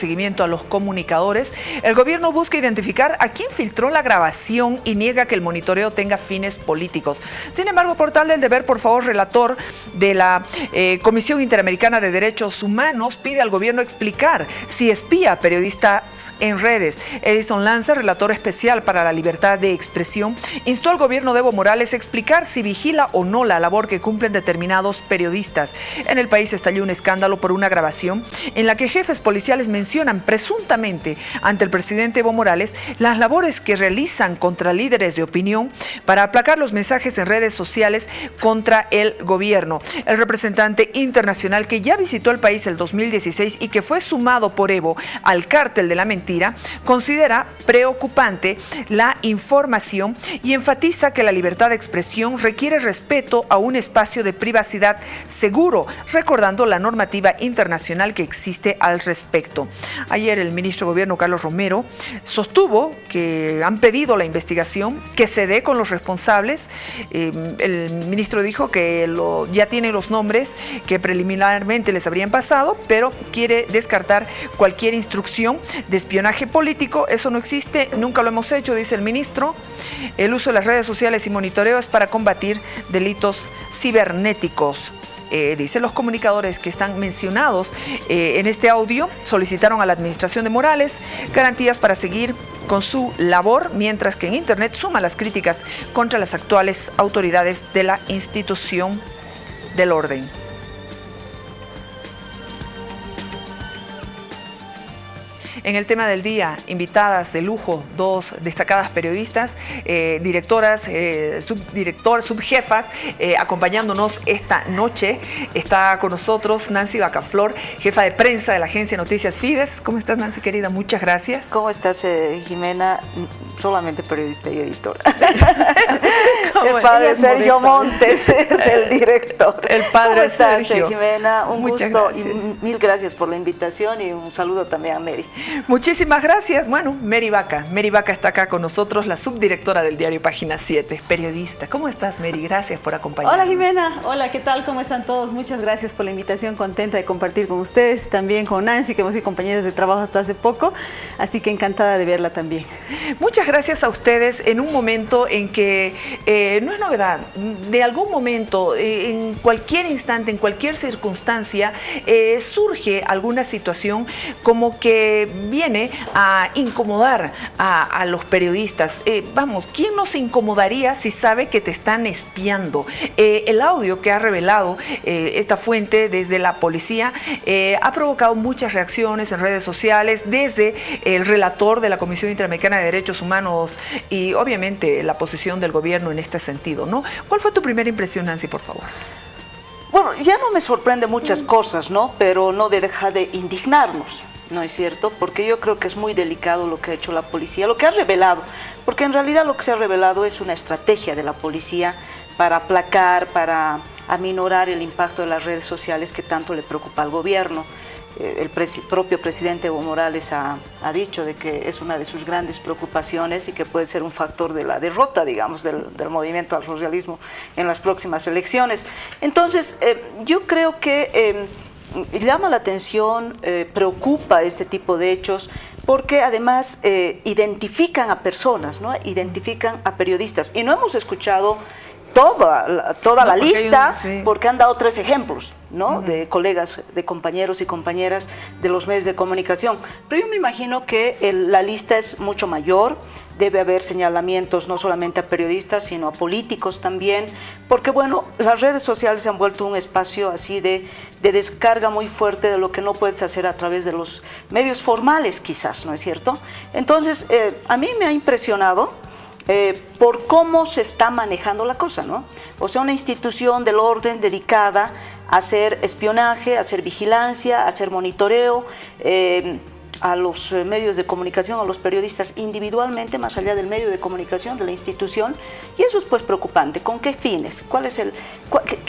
seguimiento a los comunicadores. El gobierno busca identificar a quién filtró la grabación y niega que el monitoreo tenga fines políticos. Sin embargo, Portal del Deber, por favor, relator de la Comisión Interamericana de Derechos Humanos, pide al gobierno explicar si espía a periodistas en redes. Edison Lanza, relator especial para la libertad de expresión, instó al gobierno de Evo Morales a explicar si vigila o no la labor que cumplen determinados periodistas. En el país estalló un escándalo por una grabación en la que jefes policiales mencionan presuntamente ante el presidente Evo Morales las labores que realizan contra líderes de opinión para aplacar los mensajes en redes sociales contra el gobierno. El representante internacional que ya visitó el país el 2016 y que fue sumado por Evo al cártel de la mentira, considera preocupante la información y enfatiza que la libertad de expresión requiere respeto a un espacio de privacidad seguro, recordando la normativa internacional que existe al respecto. Ayer el ministro de Gobierno, Carlos Romero, sostuvo que han pedido la investigación, que se dé con los responsables. El ministro dijo que ya tiene los nombres que preliminarmente les habrían pasado, pero quiere descartar cualquier instrucción de espionaje político. Eso no existe, nunca lo hemos hecho, dice el ministro. El uso de las redes sociales y monitoreo es para combatir delitos cibernéticos. Dice, los comunicadores que están mencionados en este audio solicitaron a la administración de Morales garantías para seguir con su labor, mientras que en Internet suman las críticas contra las actuales autoridades de la institución del orden. En el tema del día, invitadas de lujo, dos destacadas periodistas, directoras, subjefas, acompañándonos esta noche. Está con nosotros Nancy Bacaflor, jefa de prensa de la agencia Noticias Fides. ¿Cómo estás, Nancy, querida? Muchas gracias. ¿Cómo estás, Jimena? Solamente periodista y editora. El padre Sergio Montes es el director. El padre Sergio. Sergio. Jimena, un Muchas gusto gracias. y mil gracias por la invitación y un saludo también a Mary. Muchísimas gracias. Bueno, Mary Vaca está acá con nosotros, la subdirectora del diario Página 7, periodista. ¿Cómo estás, Mary? Gracias por acompañarnos. Hola, Jimena. Hola, ¿qué tal? ¿Cómo están todos? Muchas gracias por la invitación, contenta de compartir con ustedes, también con Nancy, que hemos sido compañeras de trabajo hasta hace poco, así que encantada de verla también. Muchas gracias a ustedes en un momento en que no es novedad, de algún momento, en cualquier instante, en cualquier circunstancia, surge alguna situación como que viene a incomodar a los periodistas. Vamos, ¿quién no se incomodaría si sabe que te están espiando? El audio que ha revelado esta fuente desde la policía ha provocado muchas reacciones en redes sociales, desde el relator de la Comisión Interamericana de Derechos Humanos y obviamente la posición del gobierno en este sentido, ¿no? ¿Cuál fue tu primera impresión, Nancy, por favor? Bueno, ya no me sorprende muchas cosas, ¿no? Pero no deja de indignarnos, ¿no es cierto? Porque yo creo que es muy delicado lo que ha hecho la policía, lo que ha revelado, porque en realidad lo que se ha revelado es una estrategia de la policía para aplacar, para aminorar el impacto de las redes sociales que tanto le preocupa al gobierno. El propio presidente Evo Morales ha dicho de que es una de sus grandes preocupaciones y que puede ser un factor de la derrota, digamos, del movimiento al socialismo en las próximas elecciones. Entonces, yo creo que llama la atención, preocupa este tipo de hechos, porque además identifican a personas, ¿no? Identifican a periodistas. Y no hemos escuchado toda la lista, sí, porque han dado 3 ejemplos, ¿no? De colegas, de compañeros y compañeras de los medios de comunicación. Pero yo me imagino que la lista es mucho mayor, debe haber señalamientos no solamente a periodistas, sino a políticos también, porque bueno, las redes sociales se han vuelto un espacio así de descarga muy fuerte de lo que no puedes hacer a través de los medios formales quizás, ¿no es cierto? Entonces, a mí me ha impresionado por cómo se está manejando la cosa, ¿no? O sea, una institución del orden dedicada a hacer espionaje, a hacer vigilancia, a hacer monitoreo, a los medios de comunicación, a los periodistas individualmente, más allá del medio de comunicación, de la institución, y eso es pues preocupante. ¿Con qué fines?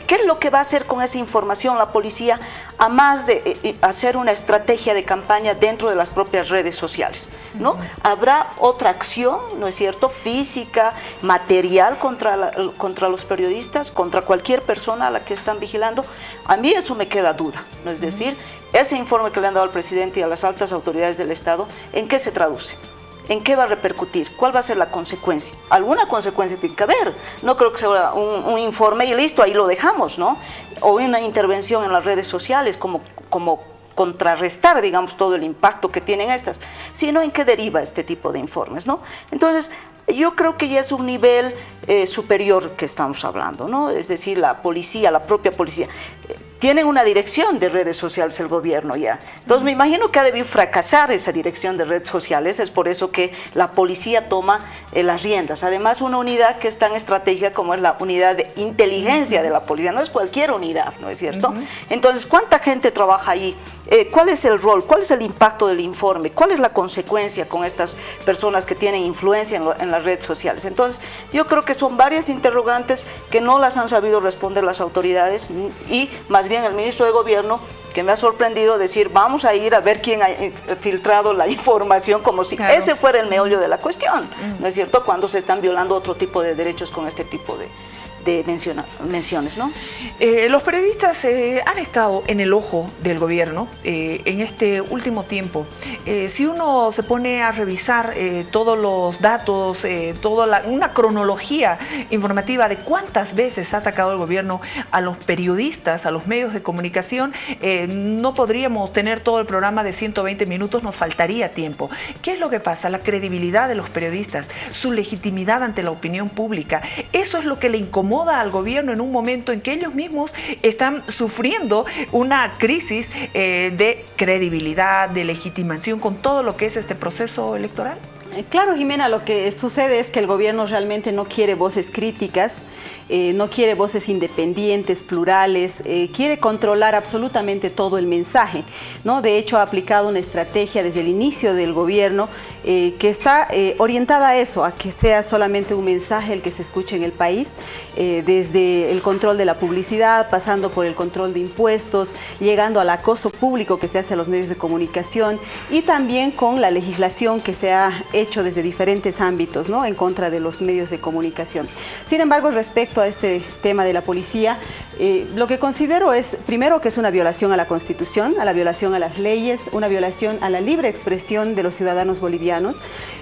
¿Qué es lo que va a hacer con esa información la policía, a más de hacer una estrategia de campaña dentro de las propias redes sociales, ¿no? ¿Habrá otra acción, no es cierto, física, material contra los periodistas, contra cualquier persona a la que están vigilando? A mí eso me queda duda, ¿no? Es decir, ese informe que le han dado al presidente y a las altas autoridades del Estado, ¿en qué se traduce? ¿En qué va a repercutir? ¿Cuál va a ser la consecuencia? Alguna consecuencia tiene que haber. No creo que sea un informe y listo, ahí lo dejamos, ¿no? O una intervención en las redes sociales como contrarrestar, digamos, todo el impacto que tienen estas, sino en qué deriva este tipo de informes, ¿no? Entonces, yo creo que ya es un nivel superior que estamos hablando, ¿no? Es decir, la policía, la propia policía, tienen una dirección de redes sociales el gobierno ya. Entonces me imagino que ha debido fracasar esa dirección de redes sociales, es por eso que la policía toma las riendas. Además, una unidad que es tan estratégica como es la unidad de inteligencia de la policía, no es cualquier unidad, ¿no es cierto? Entonces, ¿cuánta gente trabaja ahí? ¿Cuál es el rol? ¿Cuál es el impacto del informe? ¿Cuál es la consecuencia con estas personas que tienen influencia en las redes sociales? Entonces, yo creo que son varias interrogantes que no las han sabido responder las autoridades y más bien el ministro de Gobierno, que me ha sorprendido decir, vamos a ir a ver quién ha filtrado la información, como si ese fuera el meollo de la cuestión, ¿no es cierto? Cuando se están violando otro tipo de derechos con este tipo de menciones, ¿no? Los periodistas han estado en el ojo del gobierno en este último tiempo. Si uno se pone a revisar todos los datos, una cronología informativa de cuántas veces ha atacado el gobierno a los periodistas, a los medios de comunicación, no podríamos tener todo el programa de 120 minutos, nos faltaría tiempo. ¿Qué es lo que pasa? La credibilidad de los periodistas, su legitimidad ante la opinión pública, eso es lo que le incomoda al gobierno en un momento en que ellos mismos están sufriendo una crisis de credibilidad, de legitimación con todo lo que es este proceso electoral. Claro, Jimena, lo que sucede es que el gobierno realmente no quiere voces críticas, no quiere voces independientes, plurales, quiere controlar absolutamente todo el mensaje, ¿no? De hecho, ha aplicado una estrategia desde el inicio del gobierno que está orientada a eso, a que sea solamente un mensaje el que se escuche en el país, desde el control de la publicidad, pasando por el control de impuestos, llegando al acoso público que se hace a los medios de comunicación y también con la legislación que se ha hecho desde diferentes ámbitos, ¿no? En contra de los medios de comunicación. Sin embargo, respecto a este tema de la policía, lo que considero es, primero, que es una violación a la Constitución, a la violación a las leyes, una violación a la libre expresión de los ciudadanos bolivianos,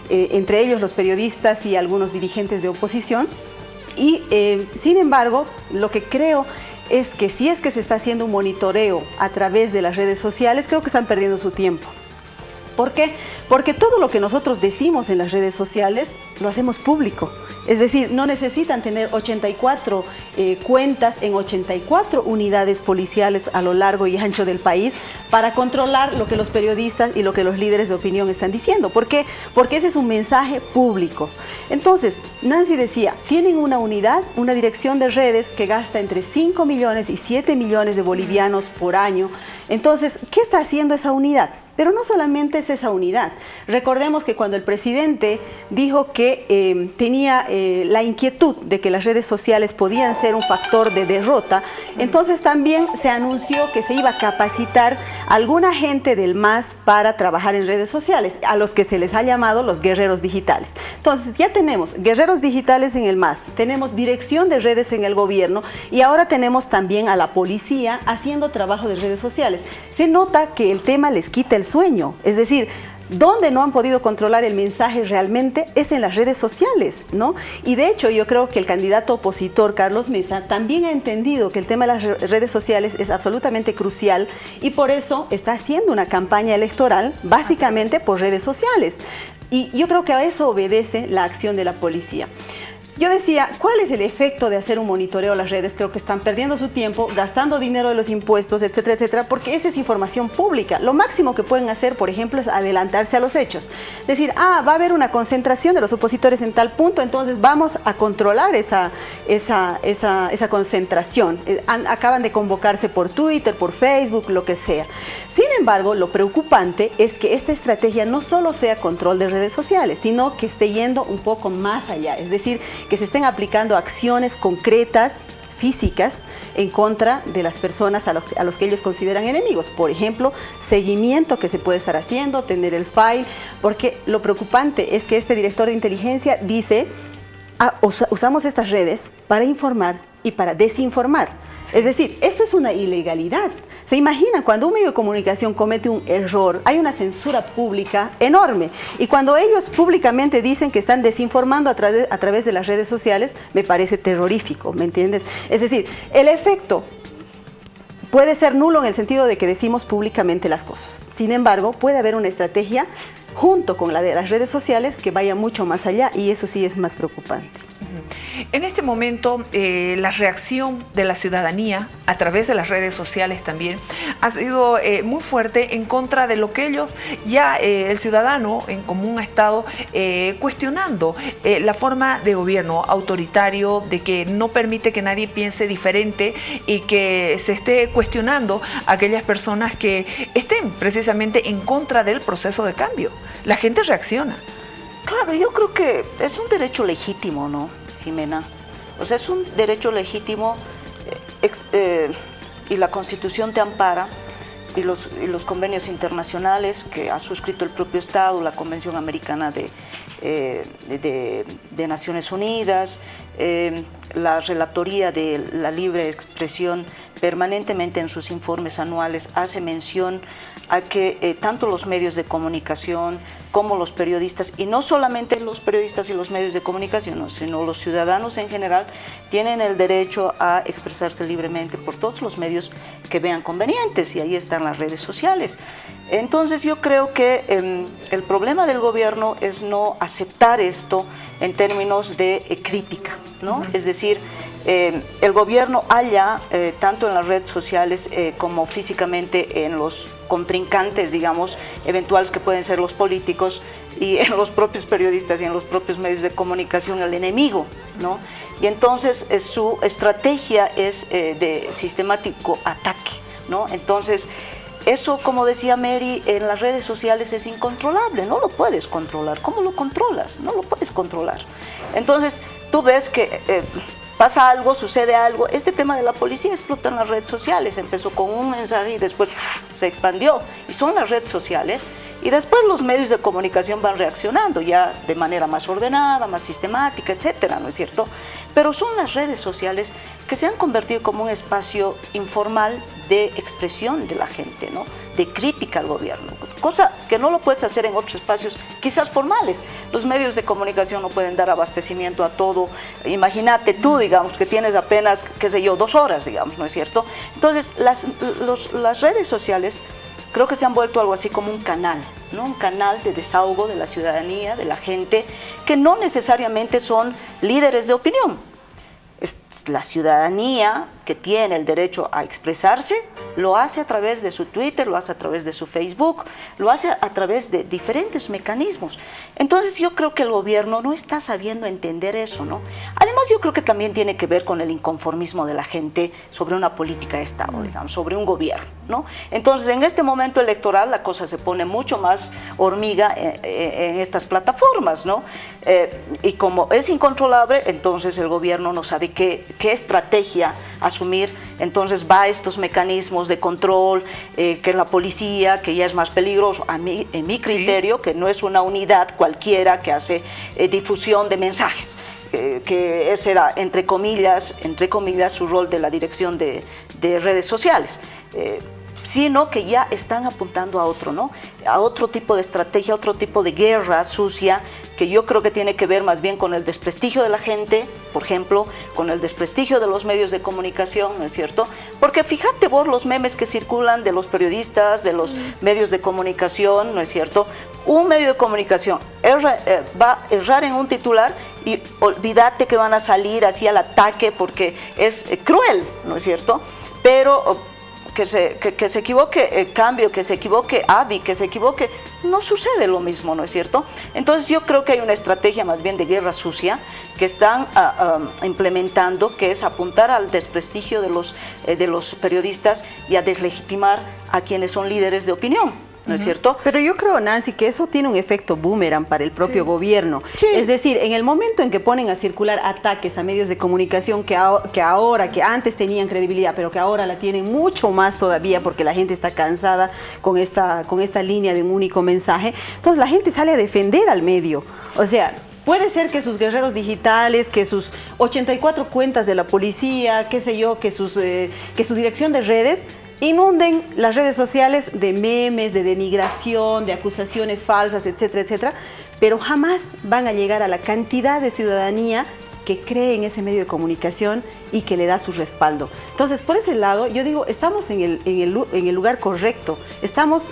entre ellos los periodistas y algunos dirigentes de oposición. Y, sin embargo, lo que creo es que si es que se está haciendo un monitoreo a través de las redes sociales, creo que están perdiendo su tiempo. ¿Por qué? Porque todo lo que nosotros decimos en las redes sociales lo hacemos público. Es decir, no necesitan tener 84 cuentas en 84 unidades policiales a lo largo y ancho del país para controlar lo que los periodistas y lo que los líderes de opinión están diciendo. ¿Por qué? Porque ese es un mensaje público. Entonces, Nancy decía, tienen una unidad, una dirección de redes que gasta entre 5 millones y 7 millones de bolivianos por año. Entonces, ¿qué está haciendo esa unidad? Pero no solamente es esa unidad. Recordemos que cuando el presidente dijo que tenía la inquietud de que las redes sociales podían ser un factor de derrota, entonces también se anunció que se iba a capacitar a alguna gente del MAS para trabajar en redes sociales, a los que se les ha llamado los guerreros digitales. Entonces ya tenemos guerreros digitales en el MAS, tenemos dirección de redes en el gobierno y ahora tenemos también a la policía haciendo trabajo de redes sociales. Se nota que el tema les quita el sueño, es decir, donde no han podido controlar el mensaje realmente es en las redes sociales, ¿no? Y de hecho yo creo que el candidato opositor, Carlos Mesa, también ha entendido que el tema de las redes sociales es absolutamente crucial y por eso está haciendo una campaña electoral básicamente por redes sociales. Y yo creo que a eso obedece la acción de la policía. Yo decía, ¿cuál es el efecto de hacer un monitoreo a las redes? Creo que están perdiendo su tiempo, gastando dinero de los impuestos, etcétera, etcétera, porque esa es información pública. Lo máximo que pueden hacer, por ejemplo, es adelantarse a los hechos. Decir, va a haber una concentración de los opositores en tal punto, entonces vamos a controlar esa concentración. Acaban de convocarse por Twitter, por Facebook, lo que sea. Sin embargo, lo preocupante es que esta estrategia no solo sea control de redes sociales, sino que esté yendo un poco más allá. Es decir, que se estén aplicando acciones concretas, físicas, en contra de las personas a los que ellos consideran enemigos. Por ejemplo, seguimiento que se puede estar haciendo, tener el file, porque lo preocupante es que este director de inteligencia dice usamos estas redes para informar y para desinformar. Es decir, eso es una ilegalidad. ¿Se imaginan? Cuando un medio de comunicación comete un error, hay una censura pública enorme. Y cuando ellos públicamente dicen que están desinformando a través de las redes sociales, me parece terrorífico, ¿me entiendes? Es decir, el efecto puede ser nulo en el sentido de que decimos públicamente las cosas. Sin embargo, puede haber una estrategia junto con la de las redes sociales que vaya mucho más allá, y eso sí es más preocupante. En este momento, la reacción de la ciudadanía a través de las redes sociales también ha sido muy fuerte en contra de lo que ellos ya, el ciudadano en común ha estado cuestionando la forma de gobierno autoritario, de que no permite que nadie piense diferente y que se esté cuestionando a aquellas personas que estén precisamente en contra del proceso de cambio. La gente reacciona. Claro, yo creo que es un derecho legítimo, ¿no, Jimena? O sea, es un derecho legítimo y la Constitución te ampara, y los convenios internacionales que ha suscrito el propio Estado, la Convención Americana de Naciones Unidas, la Relatoría de la Libre Expresión permanentemente en sus informes anuales hace mención a que tanto los medios de comunicación como los periodistas, y no solamente los periodistas y los medios de comunicación, ¿no?, sino los ciudadanos en general, tienen el derecho a expresarse libremente por todos los medios que vean convenientes, y ahí están las redes sociales. Entonces yo creo que el problema del gobierno es no aceptar esto en términos de crítica, ¿no? Es decir, el gobierno halla, tanto en las redes sociales como físicamente en los contrincantes, digamos, eventuales que pueden ser los políticos, y en los propios periodistas y en los propios medios de comunicación, el enemigo, ¿no? Y entonces su estrategia es de sistemático ataque, ¿no? Entonces, eso, como decía Mary, en las redes sociales es incontrolable, no lo puedes controlar. ¿Cómo lo controlas? No lo puedes controlar. Entonces, tú ves que pasa algo, sucede algo. Este tema de la policía explota en las redes sociales, empezó con un mensaje y después se expandió, y son las redes sociales, y después los medios de comunicación van reaccionando ya de manera más ordenada, más sistemática, etcétera, ¿no es cierto? Pero son las redes sociales que se han convertido como un espacio informal de expresión de la gente, ¿no?, de crítica al gobierno, cosa que no lo puedes hacer en otros espacios quizás formales. Los medios de comunicación no pueden dar abastecimiento a todo. Imagínate tú, digamos, que tienes apenas, qué sé yo, 2 horas, digamos, ¿no es cierto? Entonces, las redes sociales creo que se han vuelto algo así como un canal, ¿no? Un canal de desahogo de la ciudadanía, de la gente, que no necesariamente son líderes de opinión. Es la ciudadanía que tiene el derecho a expresarse, lo hace a través de su Twitter, lo hace a través de su Facebook, lo hace a través de diferentes mecanismos. Entonces yo creo que el gobierno no está sabiendo entender eso, ¿no? Además yo creo que también tiene que ver con el inconformismo de la gente sobre una política de Estado, digamos, sobre un gobierno, ¿no? Entonces en este momento electoral la cosa se pone mucho más hormiga en estas plataformas, ¿no? Y como es incontrolable, entonces el gobierno no sabe qué estrategia asumir, entonces va a estos mecanismos de control, que la policía, que ya es más peligroso, en mi criterio, sí, que no es una unidad cualquiera que hace difusión de mensajes, que ese era, entre comillas, su rol de la dirección de redes sociales, sino que ya están apuntando a otro, ¿no? A otro tipo de estrategia, a otro tipo de guerra sucia, que yo creo que tiene que ver más bien con el desprestigio de la gente, por ejemplo, con el desprestigio de los medios de comunicación, ¿no es cierto? Porque fíjate vos los memes que circulan de los periodistas, de los medios de comunicación, ¿no es cierto? Un medio de comunicación va a errar en un titular y olvídate que van a salir así al ataque porque es cruel, ¿no es cierto? Pero que se equivoque Cambio, que se equivoque AVI, que se equivoque, no sucede lo mismo, ¿no es cierto? Entonces yo creo que hay una estrategia más bien de guerra sucia que están implementando, que es apuntar al desprestigio de los periodistas y a deslegitimar a quienes son líderes de opinión, ¿no es cierto? Pero yo creo, Nancy, que eso tiene un efecto boomerang para el propio gobierno. Sí. Es decir, en el momento en que ponen a circular ataques a medios de comunicación que antes tenían credibilidad, pero que ahora la tienen mucho más todavía porque la gente está cansada con esta línea de un único mensaje, entonces la gente sale a defender al medio. O sea, Puede ser que sus guerreros digitales, que sus 84 cuentas de la policía, qué sé yo, que su dirección de redes inunden las redes sociales de memes, de denigración, de acusaciones falsas, etcétera, etcétera, pero jamás van a llegar a la cantidad de ciudadanía que cree en ese medio de comunicación y que le da su respaldo. Entonces, por ese lado, yo digo, estamos en el lugar correcto, estamos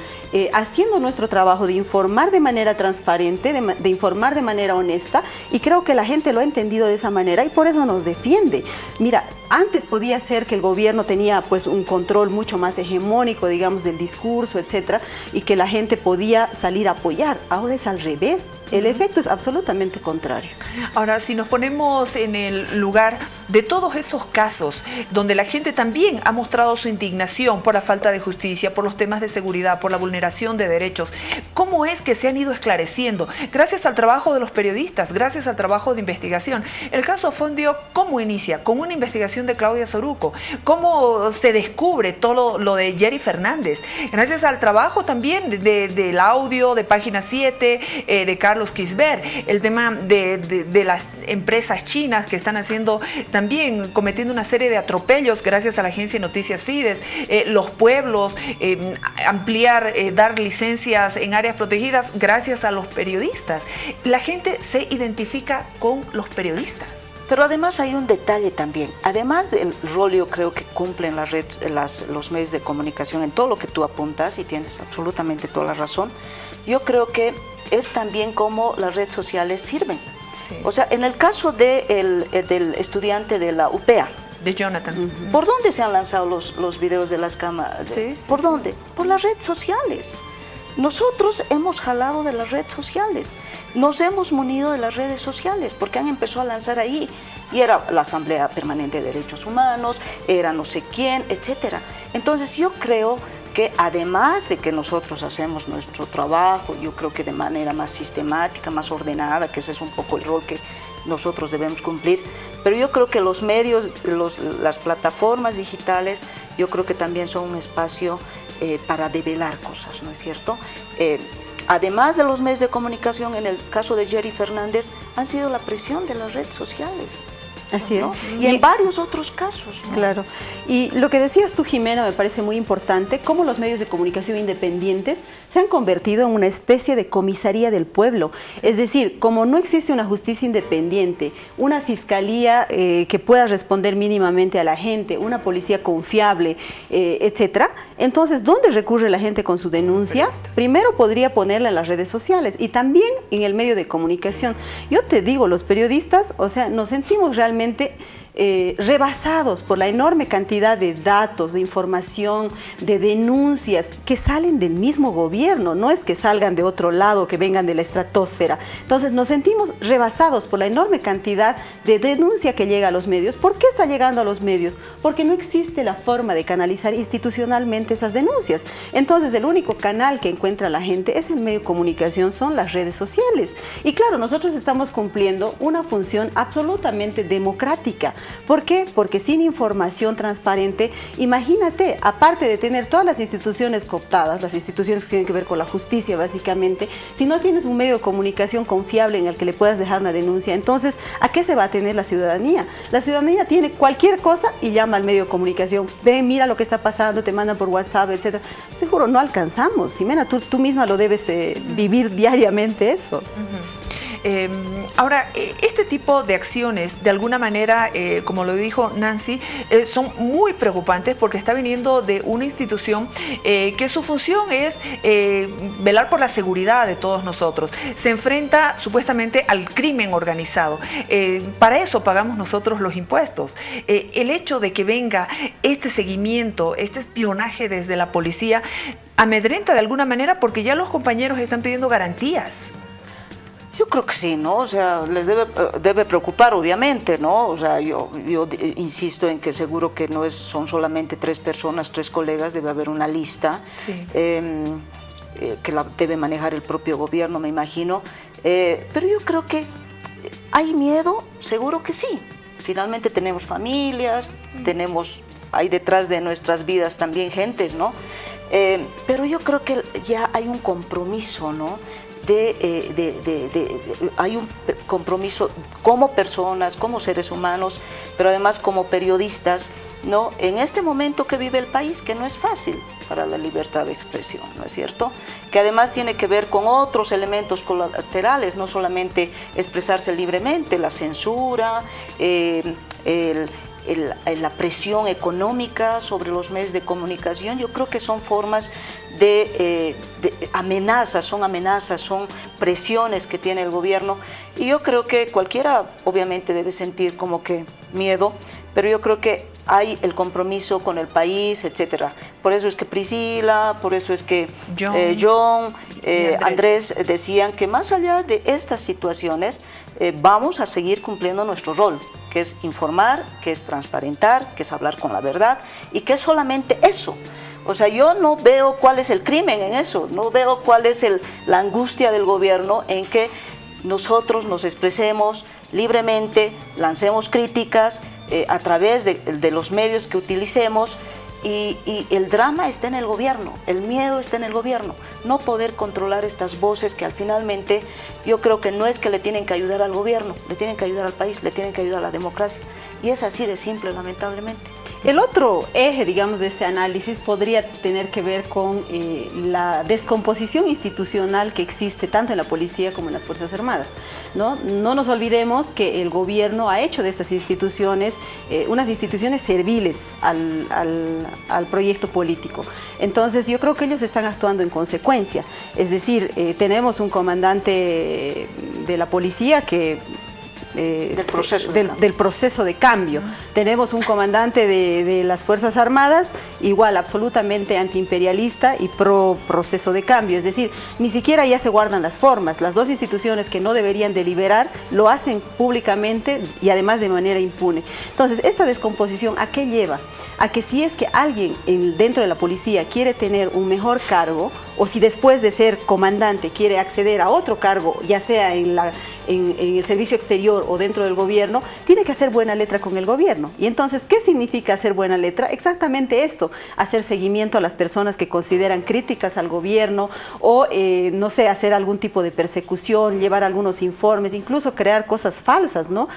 haciendo nuestro trabajo de informar de manera transparente, de informar de manera honesta, y creo que la gente lo ha entendido de esa manera y por eso nos defiende. Mira, antes podía ser que el gobierno tenía pues un control mucho más hegemónico, digamos, del discurso, etcétera, y que la gente podía salir a apoyar. Ahora es al revés, el efecto es absolutamente contrario. Ahora, si nos ponemos en el lugar de todos esos casos donde la gente también ha mostrado su indignación por la falta de justicia, por los temas de seguridad, por la vulneración de derechos, ¿cómo es que se han ido esclareciendo? Gracias al trabajo de los periodistas, gracias al trabajo de investigación. El caso Afondio, ¿cómo inicia? Con una investigación de Claudia Soruco. ¿Cómo se descubre todo lo de Jerry Fernández? Gracias al trabajo también del audio de Página 7, de Carlos Quisbert, el tema de las empresas chinas que están haciendo también, cometiendo una serie de atropellos gracias a la agencia Noticias Fides, los pueblos, ampliar, dar licencias en áreas protegidas gracias a los periodistas. La gente se identifica con los periodistas. Pero además hay un detalle también, además del rol yo creo que cumplen los medios de comunicación en todo lo que tú apuntas, y tienes absolutamente toda la razón, yo creo que es también como las redes sociales sirven. Sí. O sea, en el caso del estudiante de la UPEA, de Jonathan. ¿Por dónde se han lanzado los videos de las cámaras? ¿Por dónde? Por las redes sociales. Nosotros hemos jalado de las redes sociales, nos hemos munido de las redes sociales, porque han empezado a lanzar ahí, y era la Asamblea Permanente de Derechos Humanos, era no sé quién, etcétera. Entonces yo creo que además de que nosotros hacemos nuestro trabajo, yo creo que de manera más sistemática, más ordenada, que ese es un poco el rol que nosotros debemos cumplir, pero yo creo que los medios, las plataformas digitales, yo creo que también son un espacio para develar cosas, ¿no es cierto? Además de los medios de comunicación, en el caso de Jerry Fernández, han sido la presión de las redes sociales. Así es. ¿No? Y en varios otros casos, ¿no? Claro. Y lo que decías tú, Jimena, me parece muy importante, cómo los medios de comunicación independientes se han convertido en una especie de comisaría del pueblo. Es decir, como no existe una justicia independiente, una fiscalía que pueda responder mínimamente a la gente, una policía confiable, etcétera, entonces, ¿dónde recurre la gente con su denuncia? Primero podría ponerla en las redes sociales y también en el medio de comunicación. Yo te digo, los periodistas, o sea, nos sentimos realmente rebasados por la enorme cantidad de datos, de información, de denuncias que salen del mismo gobierno, no es que salgan de otro lado, que vengan de la estratosfera. Entonces nos sentimos rebasados por la enorme cantidad de denuncia que llega a los medios. ¿Por qué está llegando a los medios? Porque no existe la forma de canalizar institucionalmente esas denuncias. Entonces el único canal que encuentra la gente es el medio de comunicación, son las redes sociales. Y claro, nosotros estamos cumpliendo una función absolutamente democrática. ¿Por qué? Porque sin información transparente, imagínate, aparte de tener todas las instituciones cooptadas, las instituciones que tienen que ver con la justicia básicamente, si no tienes un medio de comunicación confiable en el que le puedas dejar una denuncia, entonces, ¿a qué se va a tener la ciudadanía? La ciudadanía tiene cualquier cosa y llama al medio de comunicación. Ven, mira lo que está pasando, te mandan por WhatsApp, etc. Te juro, no alcanzamos. Ximena, tú misma lo debes vivir diariamente eso. Ahora, este tipo de acciones, de alguna manera, como lo dijo Nancy, son muy preocupantes porque está viniendo de una institución que su función es velar por la seguridad de todos nosotros. Se enfrenta supuestamente al crimen organizado. Para eso pagamos nosotros los impuestos. El hecho de que venga este seguimiento, este espionaje desde la policía, amedrenta de alguna manera porque ya los compañeros están pidiendo garantías. Yo creo que sí, ¿no? O sea, les debe preocupar, obviamente, ¿no? O sea, yo insisto en que seguro que no son solamente 3 personas, 3 colegas, debe haber una lista, sí, que la debe manejar el propio gobierno, me imagino. Pero yo creo que hay miedo, seguro que sí. Finalmente tenemos familias, hay detrás de nuestras vidas también gentes, ¿no? Pero yo creo que ya hay un compromiso, ¿no? hay un compromiso como personas, como seres humanos, pero además como periodistas, ¿no? En este momento que vive el país, que no es fácil para la libertad de expresión, ¿no es cierto? Que además tiene que ver con otros elementos colaterales, no solamente expresarse libremente, la censura, la presión económica sobre los medios de comunicación. Yo creo que son formas de amenazas, son presiones que tiene el gobierno, y yo creo que cualquiera obviamente debe sentir como que miedo, pero yo creo que hay el compromiso con el país, etcétera. Por eso es que Priscila, por eso es que John, Andrés decían que más allá de estas situaciones vamos a seguir cumpliendo nuestro rol, que es informar, que es transparentar, que es hablar con la verdad, y que es solamente eso. O sea, yo no veo cuál es el crimen en eso, no veo cuál es la angustia del gobierno en que nosotros nos expresemos libremente, lancemos críticas a través de los medios que utilicemos, y el drama está en el gobierno, el miedo está en el gobierno, no poder controlar estas voces que al finalmente yo creo que no es que le tienen que ayudar al gobierno, le tienen que ayudar al país, le tienen que ayudar a la democracia, y es así de simple, lamentablemente. El otro eje, digamos, de este análisis podría tener que ver con la descomposición institucional que existe tanto en la policía como en las Fuerzas Armadas, ¿no? No nos olvidemos que el gobierno ha hecho de estas instituciones unas instituciones serviles al proyecto político. Entonces yo creo que ellos están actuando en consecuencia. Es decir, tenemos un comandante de la policía que del proceso de cambio. Tenemos un comandante de las Fuerzas Armadas, igual absolutamente antiimperialista y pro proceso de cambio, es decir, ni siquiera ya se guardan las formas. Las dos instituciones que no deberían deliberar lo hacen públicamente y además de manera impune. Entonces, esta descomposición, ¿a qué lleva? A que si es que alguien dentro de la policía quiere tener un mejor cargo, o si después de ser comandante quiere acceder a otro cargo, ya sea en el servicio exterior o dentro del gobierno, tiene que hacer buena letra con el gobierno. Y entonces, ¿qué significa hacer buena letra? Exactamente esto, hacer seguimiento a las personas que consideran críticas al gobierno, o no sé, hacer algún tipo de persecución, llevar algunos informes, incluso crear cosas falsas, ¿no?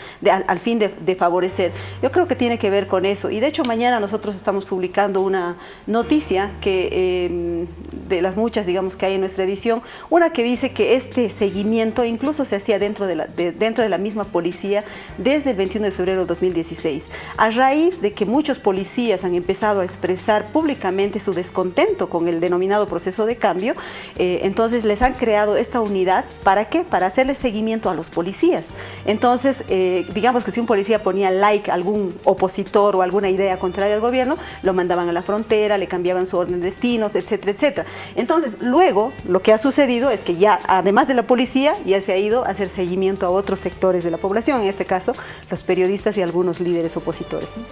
Al fin de favorecer. Yo creo que tiene que ver con eso, y de hecho mañana nosotros estamos publicando una noticia que de las muchas, digamos, que hay en nuestra edición, una que dice que este seguimiento incluso se hacía dentro de la misma policía desde el 21 de febrero de 2016, a raíz de que muchos policías han empezado a expresar públicamente su descontento con el denominado proceso de cambio. Entonces les han creado esta unidad, ¿para qué? Para hacerle seguimiento a los policías. Entonces, digamos que si un policía ponía like a algún opositor o alguna idea contraria al gobierno, lo mandaban a la frontera, le cambiaban su orden de destinos, etcétera, etcétera. Entonces, luego, lo que ha sucedido es que ya, además de la policía, ya se ha ido a hacer seguimiento a otros sectores de la población, en este caso, los periodistas y algunos líderes opositores, ¿no?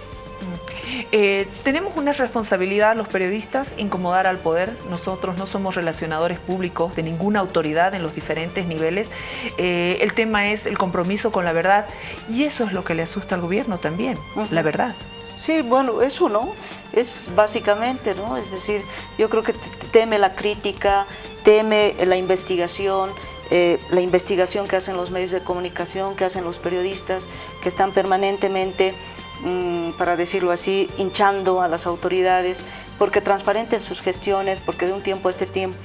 Tenemos una responsabilidad los periodistas, incomodar al poder. Nosotros no somos relacionadores públicos de ninguna autoridad en los diferentes niveles. El tema es el compromiso con la verdad, y eso es lo que le asusta al gobierno también, la verdad. Sí, bueno, eso no, es básicamente, ¿no? Es decir, yo creo que teme la crítica, teme la investigación que hacen los medios de comunicación, que hacen los periodistas, que están permanentemente, para decirlo así, hinchando a las autoridades, porque transparenten sus gestiones, porque de un tiempo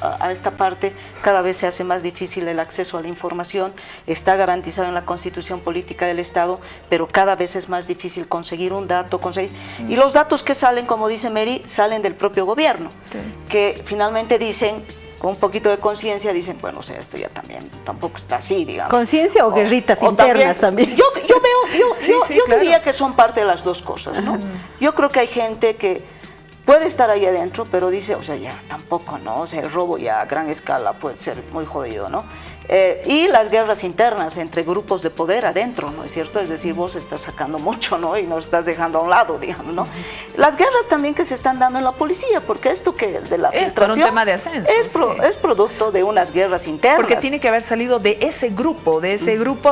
a esta parte cada vez se hace más difícil el acceso a la información. Está garantizado en la Constitución Política del Estado, pero cada vez es más difícil conseguir un dato, y los datos que salen, como dice Mary, salen del propio gobierno, sí, que finalmente dicen, con un poquito de conciencia, dicen, bueno, o sea, esto ya también tampoco está así, digamos. ¿Conciencia o guerritas internas también? Yo diría que son parte de las dos cosas, ¿no? Yo creo que hay gente que puede estar ahí adentro, pero dice, o sea, ya tampoco, ¿no? O sea, el robo ya a gran escala puede ser muy jodido, ¿no? Y las guerras internas entre grupos de poder adentro, ¿no es cierto? Es decir, vos estás sacando mucho, ¿no? Y nos estás dejando a un lado, digamos, ¿no? Las guerras también que se están dando en la policía, porque esto que de la filtración... Es por un tema de ascenso, es producto de unas guerras internas. Porque tiene que haber salido de ese grupo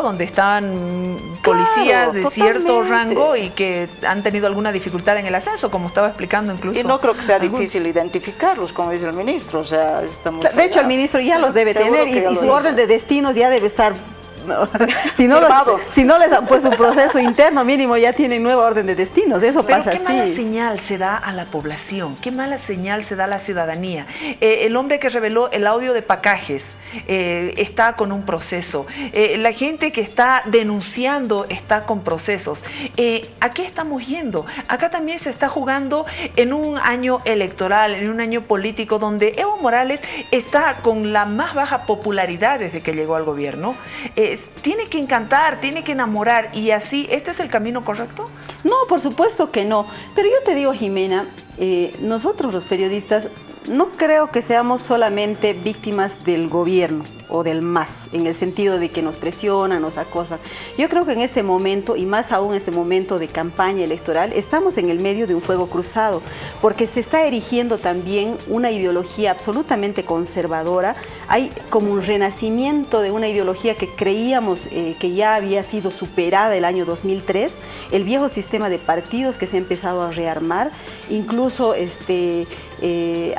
donde estaban policías de cierto totalmente. rango y que han tenido alguna dificultad en el ascenso, como estaba explicando incluso. Y no creo que sea difícil identificarlos, como dice el ministro. O sea, estamos de hecho, el ministro ya los debe tener y su orden de destinos ya debe estar... si no les han puesto un proceso interno mínimo, ya tienen nueva orden de destinos. Eso Pero pasa qué así. mala señal se da a la población, qué mala señal se da a la ciudadanía. El hombre que reveló el audio de Pacajes está con un proceso. La gente que está denunciando está con procesos. ¿A qué estamos yendo? Acá también se está jugando en un año electoral, en un año político, donde Evo Morales está con la más baja popularidad desde que llegó al gobierno. Tiene que encantar, tiene que enamorar, y así, ¿este es el camino correcto? No, por supuesto que no. Pero yo te digo, Jimena, nosotros los periodistas no creo que seamos solamente víctimas del gobierno o del MAS, en el sentido de que nos presionan, nos acosan. Yo creo que en este momento, y más aún en este momento de campaña electoral, estamos en el medio de un fuego cruzado, porque se está erigiendo también una ideología absolutamente conservadora. Hay como un renacimiento de una ideología que creíamos que ya había sido superada el año 2003, el viejo sistema de partidos que se ha empezado a rearmar, incluso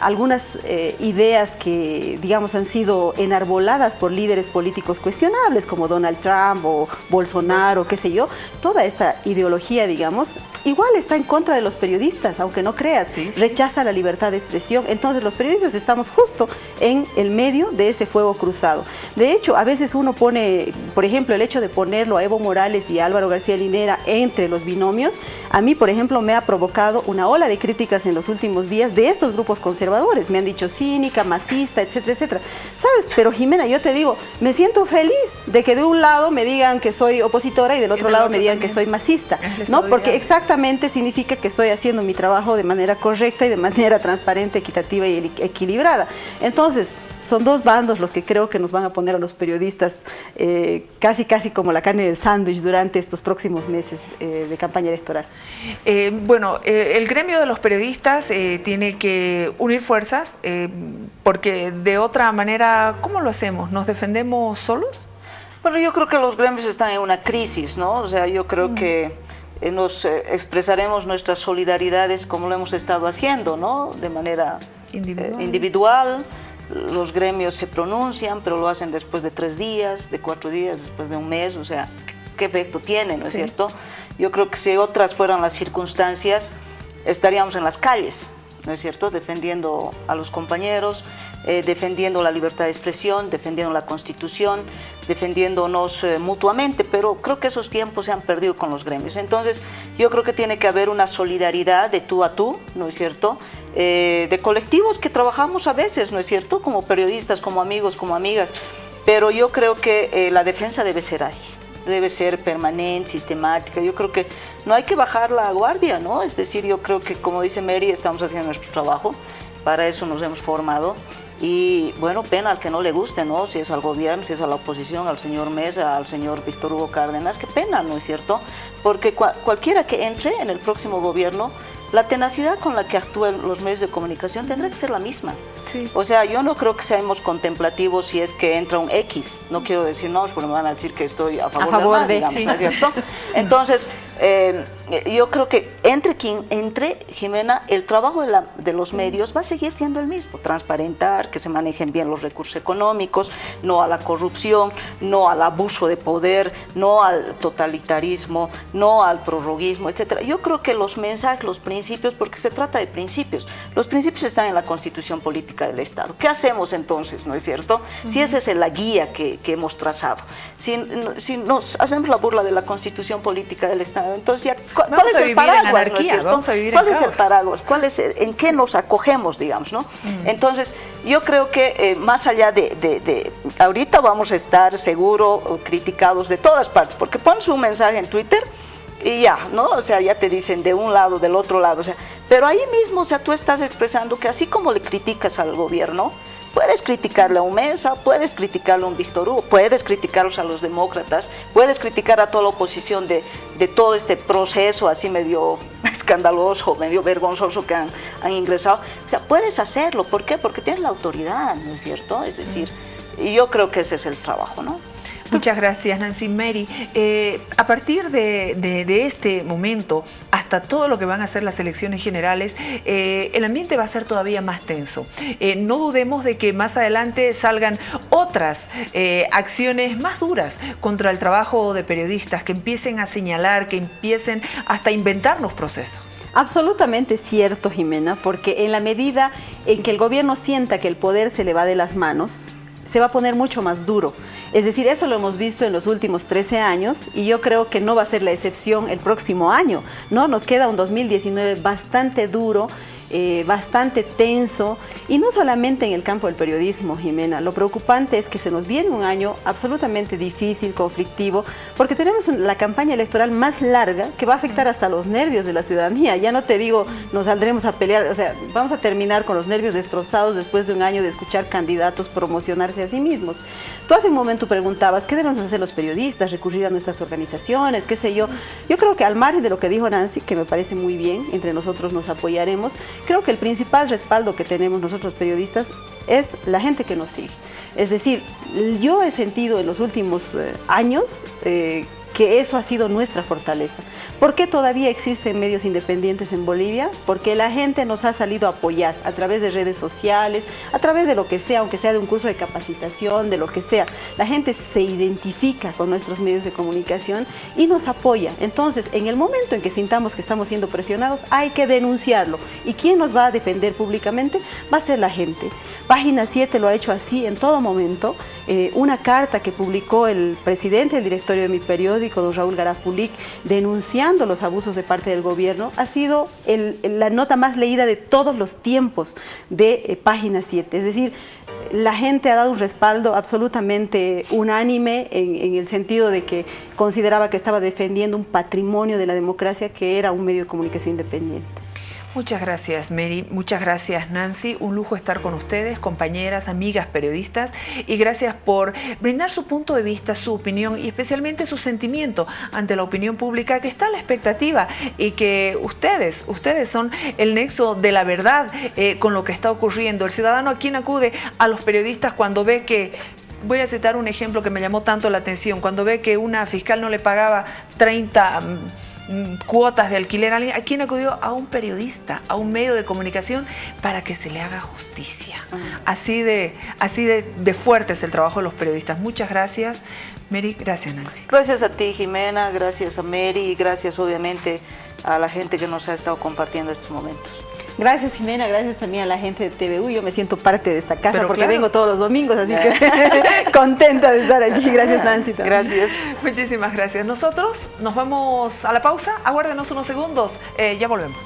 algunas ideas que, digamos, han sido enarboladas por líderes políticos cuestionables como Donald Trump o Bolsonaro, qué sé yo. Toda esta ideología, digamos, igual está en contra de los periodistas, aunque no creas, rechaza la libertad de expresión. Entonces los periodistas estamos justo en el medio de ese fuego cruzado. De hecho, a veces uno pone, por ejemplo, el hecho de ponerlo a Evo Morales y a Álvaro García Linera entre los binomios, a mí, por ejemplo, me ha provocado una ola de críticas en los últimos días de estos grupos conservadores. Me han dicho cínica, masista, etcétera, etcétera. ¿Sabes? Pero Jimena, yo te digo, me siento feliz de que de un lado me digan que soy opositora y del otro lado me digan que soy masista, ¿no? Porque exactamente significa que estoy haciendo mi trabajo de manera correcta y de manera transparente, equitativa y equilibrada. Entonces, son dos bandos los que creo que nos van a poner a los periodistas casi como la carne del sándwich durante estos próximos meses de campaña electoral. El gremio de los periodistas tiene que unir fuerzas, porque de otra manera, ¿cómo lo hacemos? ¿Nos defendemos solos? Bueno, yo creo que los gremios están en una crisis, ¿no? O sea, yo creo que nos expresaremos nuestras solidaridades como lo hemos estado haciendo, ¿no? De manera individual. Los gremios se pronuncian, pero lo hacen después de 3 días, de 4 días, después de un mes. O sea, ¿qué efecto tiene, no es cierto? Yo creo que si otras fueran las circunstancias, estaríamos en las calles, ¿no es cierto?, defendiendo a los compañeros, defendiendo la libertad de expresión, defendiendo la Constitución, defendiéndonos mutuamente, pero creo que esos tiempos se han perdido con los gremios. Entonces, yo creo que tiene que haber una solidaridad de tú a tú, ¿no es cierto?, de colectivos que trabajamos a veces, ¿no es cierto?, como periodistas, como amigos, como amigas, pero yo creo que la defensa debe ser así. Debe ser permanente, sistemática. Yo creo que no hay que bajar la guardia, ¿no? Es decir, yo creo que, como dice Mary, estamos haciendo nuestro trabajo, para eso nos hemos formado, y bueno, pena al que no le guste, ¿no? Si es al gobierno, si es a la oposición, al señor Mesa, al señor Víctor Hugo Cárdenas, qué pena, ¿no es cierto? Porque cualquiera que entre en el próximo gobierno, la tenacidad con la que actúan los medios de comunicación tendrá que ser la misma. Sí. O sea, yo no creo que seamos contemplativos si es que entra un X. No quiero decir no, porque me van a decir que estoy a favor de digamos, ¿no es cierto? Entonces, yo creo que entre quien entre, Jimena, el trabajo de los medios va a seguir siendo el mismo. Transparentar, que se manejen bien los recursos económicos, no a la corrupción, no al abuso de poder, no al totalitarismo, no al prorroguismo, etcétera. Yo creo que los mensajes, los principios, porque se trata de principios, los principios están en la Constitución Política del Estado. ¿Qué hacemos entonces, no es cierto? Si esa es la guía que hemos trazado. Si nos hacemos la burla de la Constitución Política del Estado, entonces ya, ¿cuál es el paraguas? Vamos a vivir ¿Cuál es el paraguas? ¿En qué nos acogemos, digamos, no? Entonces, yo creo que más allá de ahorita vamos a estar seguro criticados de todas partes, porque pones un mensaje en Twitter y ya, ¿no? O sea, ya te dicen de un lado, del otro lado, o sea, pero ahí mismo, o sea, tú estás expresando que así como le criticas al gobierno, puedes criticarle a un Mesa, puedes criticarle a un Víctor Hugo, puedes criticarlos a los demócratas, puedes criticar a toda la oposición de todo este proceso así medio escandaloso, medio vergonzoso que han ingresado. O sea, puedes hacerlo. ¿Por qué? Porque tienes la autoridad, ¿no es cierto? Es decir, y yo creo que ese es el trabajo, ¿no? Muchas gracias, Nancy. Mary, a partir de este momento hasta todo lo que van a ser las elecciones generales, el ambiente va a ser todavía más tenso. No dudemos de que más adelante salgan otras acciones más duras contra el trabajo de periodistas, que empiecen a señalar, que empiecen hasta a inventarnos procesos. Absolutamente cierto, Jimena, porque en la medida en que el gobierno sienta que el poder se le va de las manos, se va a poner mucho más duro. Es decir, eso lo hemos visto en los últimos 13 años y yo creo que no va a ser la excepción el próximo año, ¿no? Nos queda un 2019 bastante duro, bastante tenso, y no solamente en el campo del periodismo, Jimena. Lo preocupante es que se nos viene un año absolutamente difícil, conflictivo, porque tenemos la campaña electoral más larga que va a afectar hasta los nervios de la ciudadanía. Ya no te digo, nos saldremos a pelear, o sea, vamos a terminar con los nervios destrozados después de un año de escuchar candidatos promocionarse a sí mismos. Tú hace un momento preguntabas, ¿qué debemos hacer los periodistas? ¿Recurrir a nuestras organizaciones? ¿Qué sé yo? Yo creo que al margen de lo que dijo Nancy, que me parece muy bien, entre nosotros nos apoyaremos, creo que el principal respaldo que tenemos nosotros periodistas es la gente que nos sigue. Es decir, yo he sentido en los últimos años que eso ha sido nuestra fortaleza. ¿Por qué todavía existen medios independientes en Bolivia? Porque la gente nos ha salido a apoyar a través de redes sociales, a través de lo que sea, aunque sea de un curso de capacitación, de lo que sea. La gente se identifica con nuestros medios de comunicación y nos apoya. Entonces, en el momento en que sintamos que estamos siendo presionados, hay que denunciarlo. ¿Y quién nos va a defender públicamente? Va a ser la gente. Página 7 lo ha hecho así en todo momento. Una carta que publicó el presidente del directorio de mi periódico, don Raúl Garafulic, denunciando los abusos de parte del gobierno, ha sido la nota más leída de todos los tiempos de Página 7. Es decir, la gente ha dado un respaldo absolutamente unánime en el sentido de que consideraba que estaba defendiendo un patrimonio de la democracia que era un medio de comunicación independiente. Muchas gracias, Mary. Muchas gracias, Nancy. Un lujo estar con ustedes, compañeras, amigas, periodistas, y gracias por brindar su punto de vista, su opinión y especialmente su sentimiento ante la opinión pública, que está a la expectativa, y que ustedes son el nexo de la verdad con lo que está ocurriendo. El ciudadano a quien acude a los periodistas cuando ve que... Voy a citar un ejemplo que me llamó tanto la atención. Cuando ve que una fiscal no le pagaba 30 cuotas de alquiler a alguien, ¿a quién acudió? A un periodista, a un medio de comunicación, para que se le haga justicia. Así de fuerte es el trabajo de los periodistas. Muchas gracias, Mary. Gracias, Nancy. Gracias a ti, Jimena. Gracias a Mary. Y gracias, obviamente, a la gente que nos ha estado compartiendo estos momentos. Gracias, Jimena, gracias también a la gente de TVU. Yo me siento parte de esta casa porque claro, vengo todos los domingos, así que contenta de estar aquí. Gracias, Nancy. También. Gracias. Muchísimas gracias. Nosotros nos vamos a la pausa. Aguárdenos unos segundos. Ya volvemos.